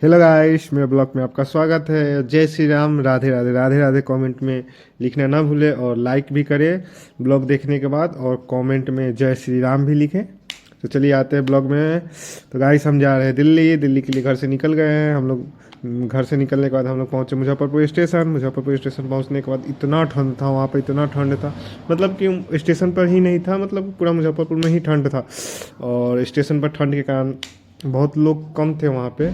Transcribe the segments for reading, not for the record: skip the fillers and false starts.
Hello guys, मेरे blog में आपका स्वागत है। जय श्री राम, राधे राधे। राधे राधे कमेंट में लिखना ना भूले और लाइक भी करें ब्लॉग देखने के बाद, और कमेंट में जय श्री राम भी लिखें। तो चलिए आते हैं ब्लॉग में। तो गाइस, हम जा रहे हैं दिल्ली। दिल्ली के लिए घर से निकल गए हैं हम लोग। घर से निकलने के बाद हम लोग पहुँचे मुजफ्फरपुर स्टेशन। मुजफ्फरपुर स्टेशन पहुँचने के बाद इतना ठंड था वहाँ पर, इतना ठंड था मतलब कि स्टेशन पर ही नहीं था, मतलब पूरा मुजफ्फरपुर में ही ठंड था। और स्टेशन पर ठंड के कारण बहुत लोग कम थे वहाँ पे।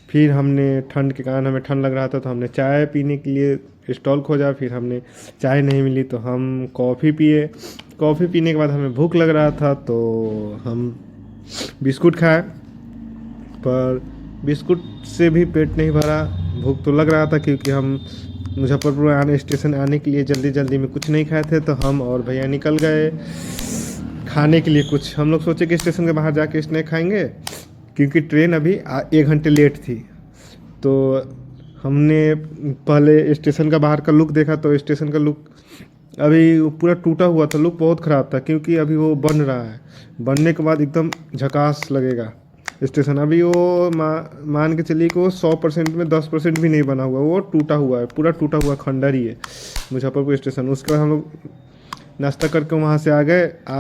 फिर हमने ठंड के कारण, हमें ठंड लग रहा था तो हमने चाय पीने के लिए स्टॉल खोजा। फिर हमने चाय नहीं मिली तो हम कॉफ़ी पिए। कॉफ़ी पीने के बाद हमें भूख लग रहा था तो हम बिस्कुट खाए, पर बिस्कुट से भी पेट नहीं भरा। भूख तो लग रहा था क्योंकि हम मुजफ्फरपुर आने स्टेशन आने के लिए जल्दी जल्दी में कुछ नहीं खाए थे। तो हम और भैया निकल गए खाने के लिए कुछ। हम लोग सोचे कि स्टेशन के बाहर जाके स्नैक खाएंगे क्योंकि ट्रेन अभी 1 घंटे लेट थी। तो हमने पहले स्टेशन का बाहर का लुक देखा तो स्टेशन का लुक अभी वो पूरा टूटा हुआ था। लुक बहुत ख़राब था क्योंकि अभी वो बन रहा है। बनने के बाद एकदम झकास लगेगा स्टेशन। अभी वो मान के चलिए कि वो 100% में 10% भी नहीं बना हुआ, वो टूटा हुआ है, पूरा टूटा हुआ खंडर ही है मुजफ्फरपुर स्टेशन। उसके बाद हम लोग नाश्ता करके वहाँ से आ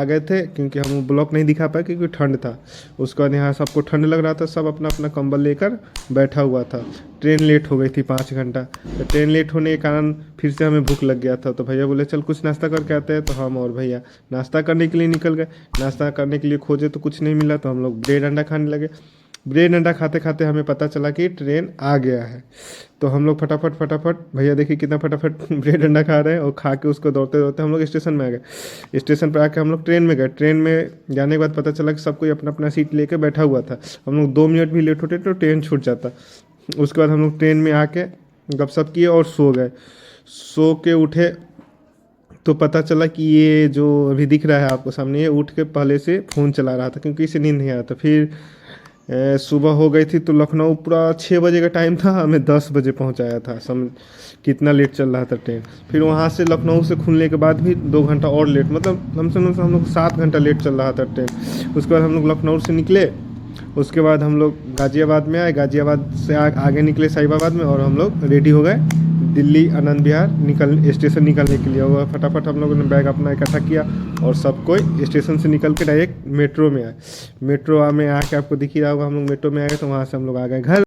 गए थे क्योंकि हम वो ब्लॉक नहीं दिखा पाए क्योंकि ठंड था। उसके बाद यहाँ सबको ठंड लग रहा था, सब अपना अपना कंबल लेकर बैठा हुआ था। ट्रेन लेट हो गई थी 5 घंटा। तो ट्रेन लेट होने के कारण फिर से हमें भूख लग गया था। तो भैया बोले चल कुछ नाश्ता करके आते हैं। तो हम और भैया नाश्ता करने के लिए निकल गए। नाश्ता करने के लिए खोजे तो कुछ नहीं मिला, तो हम लोग ब्रेड अंडा खाने लगे। ब्रेड अंडा खाते खाते हमें पता चला कि ट्रेन आ गया है। तो हम लोग फटाफट फटाफट, भैया देखिए कितना फटाफट ब्रेड अंडा खा रहे हैं, और खा के उसको दौड़ते दौड़ते हम लोग स्टेशन में आ गए। स्टेशन पर आके हम लोग ट्रेन में गए। ट्रेन में जाने के बाद पता चला कि सब कोई अपना अपना सीट लेके बैठा हुआ था। हम लोग 2 मिनट भी लेट होते तो ट्रेन छूट जाता। उसके बाद हम लोग ट्रेन में आके गपशप किए और सो गए। सो के उठे तो पता चला कि ये जो अभी दिख रहा है आपको सामने, ये उठ के पहले से फ़ोन चला रहा था क्योंकि इसे नींद नहीं आ रहा था। फिर सुबह हो गई थी तो लखनऊ पूरा 6 बजे का टाइम था, हमें 10 बजे पहुंचाया था। समझ कितना लेट चल रहा था ट्रेन। फिर वहाँ से लखनऊ से खुलने के बाद भी 2 घंटा और लेट, मतलब हम लोग 7 घंटा लेट चल रहा था ट्रेन। उसके बाद हम लोग लखनऊ से निकले। उसके बाद हम लोग गाज़ियाबाद में आए। गाज़ियाबाद से आगे निकले साहिबाबाद में, और हम लोग रेडी हो गए दिल्ली आनंद विहार स्टेशन निकलने के लिए। और फटाफट हम लोगों ने बैग अपना इकट्ठा किया और सब कोई स्टेशन से निकल के डायरेक्ट मेट्रो में आए। मेट्रो में आके आपको दिख ही रहा होगा, हम लोग मेट्रो में आ गए। तो वहाँ से हम लोग आ गए घर।